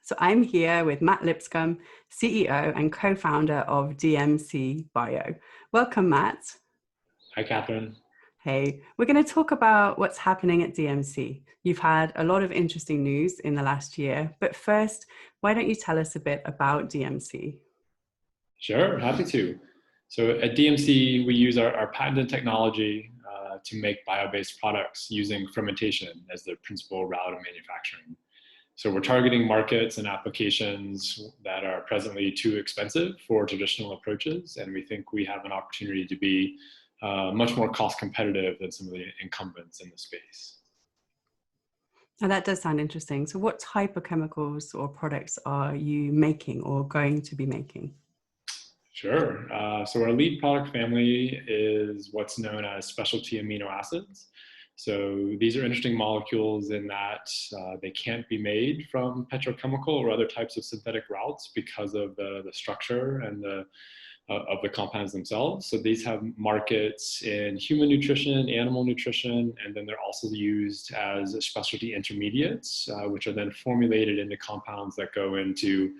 So I'm here with Matt Lipscomb, CEO and co-founder of DMC Bio. Welcome, Matt. Hi, Kathryn. Hey, we're going to talk about what's happening at DMC. You've had a lot of interesting news in the last year, but first, why don't you tell us a bit about DMC? Sure, happy to. So at DMC, we use our patented technology to make bio-based products using fermentation as the principal route of manufacturing. So we're targeting markets and applications that are presently too expensive for traditional approaches, and we think we have an opportunity to be much more cost competitive than some of the incumbents in the space. Now that does sound interesting. So what type of chemicals or products are you making or going to be making? Sure. So our lead product family is what's known as specialty amino acids. So these are interesting molecules in that they can't be made from petrochemical or other types of synthetic routes because of the structure and of the compounds themselves. So these have markets in human nutrition, animal nutrition, and then they're also used as specialty intermediates, which are then formulated into compounds that go into,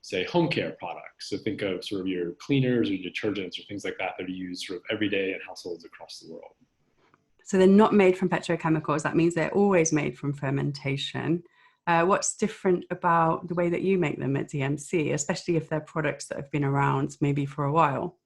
say, home care products. So think of sort of your cleaners or detergents or things like that that are used sort of every day in households across the world. So they're not made from petrochemicals. That means they're always made from fermentation. What's different about the way that you make them at DMC, especially if they're products that have been around maybe for a while?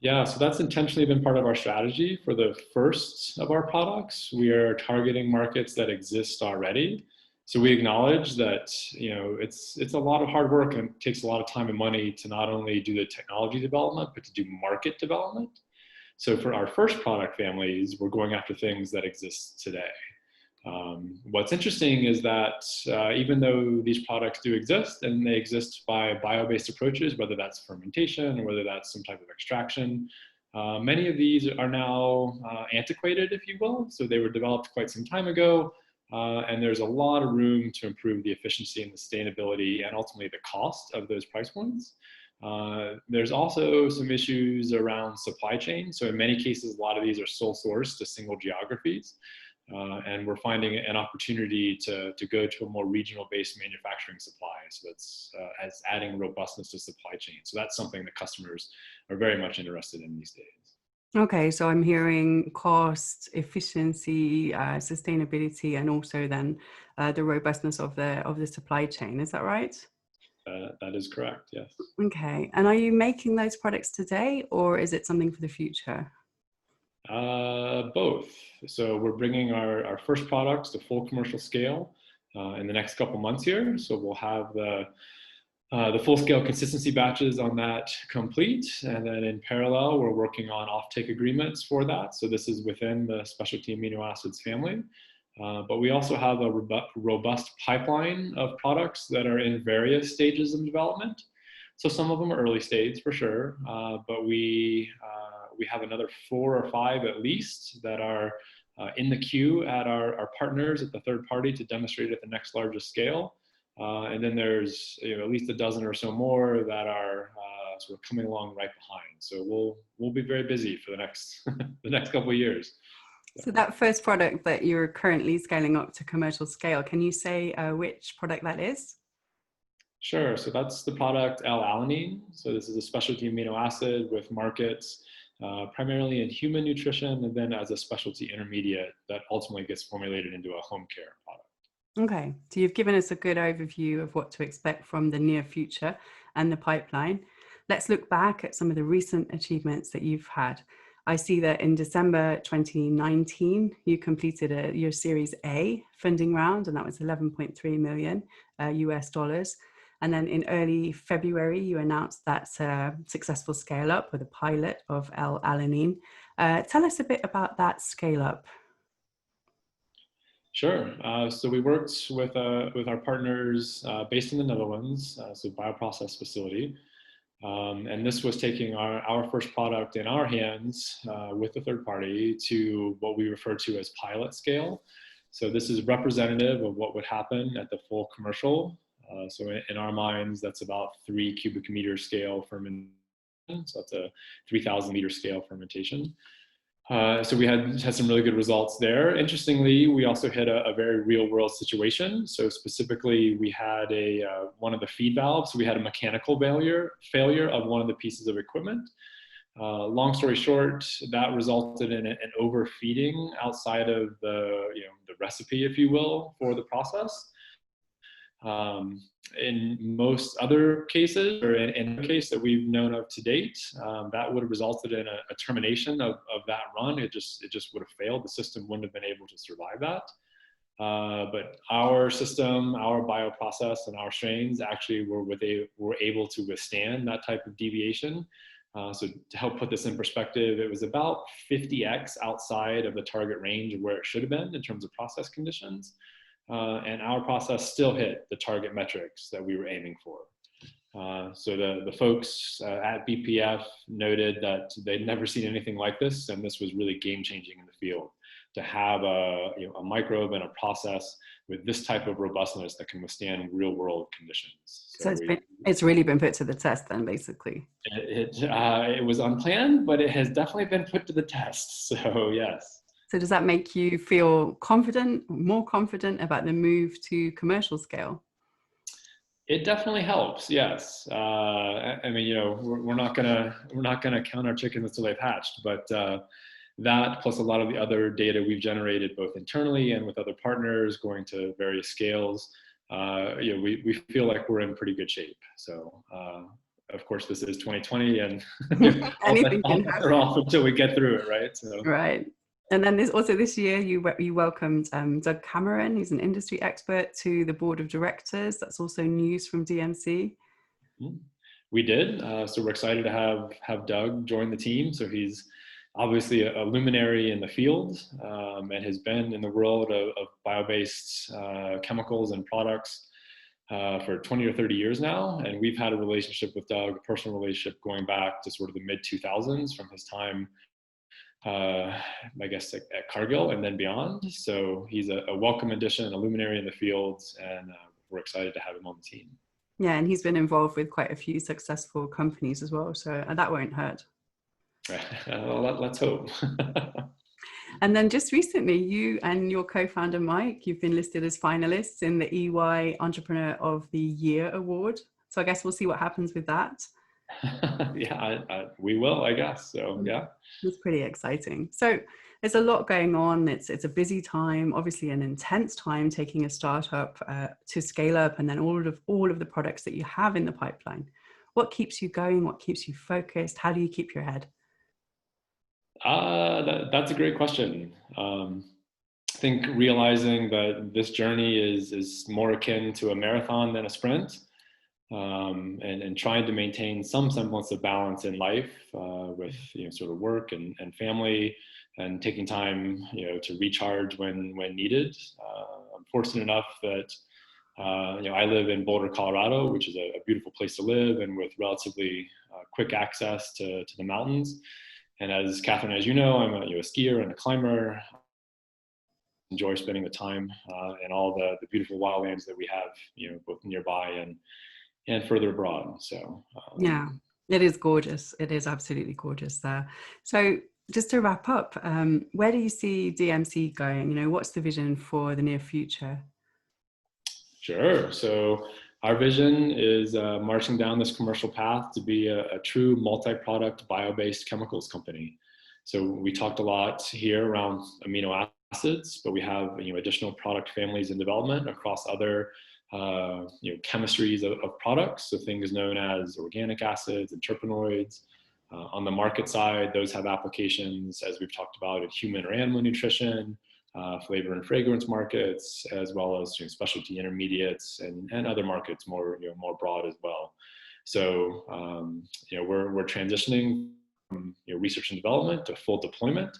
Yeah, so that's intentionally been part of our strategy for the first of our products. We are targeting markets that exist already. So we acknowledge that, it's a lot of hard work and it takes a lot of time and money to not only do the technology development, but to do market development. So for our first product families, we're going after things that exist today. What's interesting is that even though these products do exist and they exist by bio-based approaches, whether that's fermentation or whether that's some type of extraction, many of these are now antiquated, if you will. So they were developed quite some time ago, and there's a lot of room to improve the efficiency and the sustainability and ultimately the cost of those price points. There's also some issues around supply chain. So in many cases, a lot of these are sole sourced to single geographies. And we're finding an opportunity to go to a more regional based manufacturing supply. So it's as adding robustness to supply chain. So that's something that customers are very much interested in these days. Okay, so I'm hearing cost, efficiency, sustainability, and also then the robustness of the supply chain. Is that right? That is correct, yes. Okay, and are you making those products today, or is it something for the future? Both. So we're bringing our first products to full commercial scale in the next couple months here. So we'll have the full scale consistency batches on that complete. And then in parallel, we're working on offtake agreements for that. So this is within the specialty amino acids family. But we also have a robust pipeline of products that are in various stages of development. So some of them are early stage for sure, but we have another 4 or 5 at least that are in the queue at our partners at the third party to demonstrate at the next largest scale. And then there's at least a dozen or so more that are sort of coming along right behind. So we'll be very busy for the next the next couple of years. So that first product that you're currently scaling up to commercial scale, can you say which product that is? Sure. So that's the product L-alanine. So this is a specialty amino acid with markets primarily in human nutrition and then as a specialty intermediate that ultimately gets formulated into a home care product. Okay, so you've given us a good overview of what to expect from the near future and the pipeline. Let's look back at some of the recent achievements that you've had. I see that in December 2019, you completed your Series A funding round, and that was 11.3 million US dollars. And then in early February, you announced that successful scale up with a pilot of L-alanine. Tell us a bit about that scale up. Sure. So we worked with our partners based in the Netherlands, so bioprocess facility. And this was taking our first product in our hands with the third party to what we refer to as pilot scale. So this is representative of what would happen at the full commercial. So in our minds, that's about 3 cubic meter scale fermentation. So that's a 3,000 liter scale fermentation. So we had some really good results there. Interestingly, we also hit a very real world situation. So specifically, we had one of the feed valves. We had a mechanical failure of one of the pieces of equipment. Long story short, that resulted in an overfeeding outside of the recipe, if you will, for the process. In most other cases, or in the case that we've known of to date, that would have resulted in a termination of that run. It just would have failed. The system wouldn't have been able to survive that. But our system, our bioprocess, and our strains actually were able to withstand that type of deviation. So to help put this in perspective, it was about 50x outside of the target range of where it should have been in terms of process conditions. And our process still hit the target metrics that we were aiming for. So the folks at BPF noted that they'd never seen anything like this, and this was really game-changing in the field to have a microbe and a process with this type of robustness that can withstand real-world conditions. So it's really been put to the test then, basically. It was unplanned, but it has definitely been put to the test. So yes. So does that make you feel more confident about the move to commercial scale? It definitely helps. Yes. I mean, we're not gonna count our chickens until they've hatched, but that plus a lot of the other data we've generated both internally and with other partners going to various scales, we feel like we're in pretty good shape. So of course this is 2020 and anything can happen off until we get through it, right? So. Right. And then this year you welcomed Doug Cameron, who's an industry expert, to the board of directors. That's also news from DMC. We did. So we're excited to have Doug join the team. So he's obviously a luminary in the field and has been in the world of bio-based chemicals and products for 20 or 30 years now. And we've had a relationship with Doug, a personal relationship going back to sort of the mid-2000s from his time I guess at Cargill and then beyond. So he's a welcome addition, a luminary in the field, and we're excited to have him on the team. Yeah, and he's been involved with quite a few successful companies as well, so that won't hurt. Well, let's hope. And then just recently, you and your co-founder Mike, you've been listed as finalists in the EY Entrepreneur of the Year award. So I guess we'll see what happens with that. Yeah, we will, I guess. So yeah, it's pretty exciting. So there's a lot going on. It's a busy time, obviously an intense time taking a startup to scale up, and then all of the products that you have in the pipeline. What keeps you going? What keeps you focused? How do you keep your head? That's a great question. I think realizing that this journey is more akin to a marathon than a sprint. And trying to maintain some semblance of balance in life with sort of work and family, and taking time to recharge when needed. I'm fortunate enough that I live in Boulder, Colorado, which is a beautiful place to live, and with relatively quick access to the mountains. And as Kathryn, as you know, I'm a skier and a climber. Enjoy spending the time in all the beautiful wildlands that we have, both nearby and further abroad. So yeah, it is gorgeous. It is absolutely gorgeous there. So just to wrap up, where do you see DMC going? What's the vision for the near future? Sure. So our vision is marching down this commercial path to be a true multi-product bio-based chemicals company. So we talked a lot here around amino acids, but we have additional product families in development across other chemistries of products, so things known as organic acids and terpenoids. On the market side, those have applications, as we've talked about, in human or animal nutrition, flavor and fragrance markets, as well as specialty intermediates and other markets more broad as well. So we're transitioning from research and development to full deployment,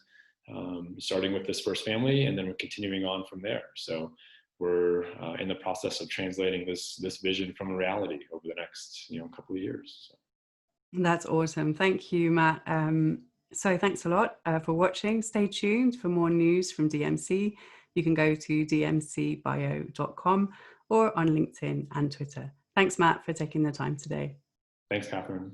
starting with this first family, and then we're continuing on from there. So we're in the process of translating this vision from a reality over the next couple of years. So. That's awesome. Thank you, Matt. So thanks a lot for watching. Stay tuned for more news from DMC. You can go to dmcbio.com or on LinkedIn and Twitter. Thanks, Matt, for taking the time today. Thanks, Kathryn.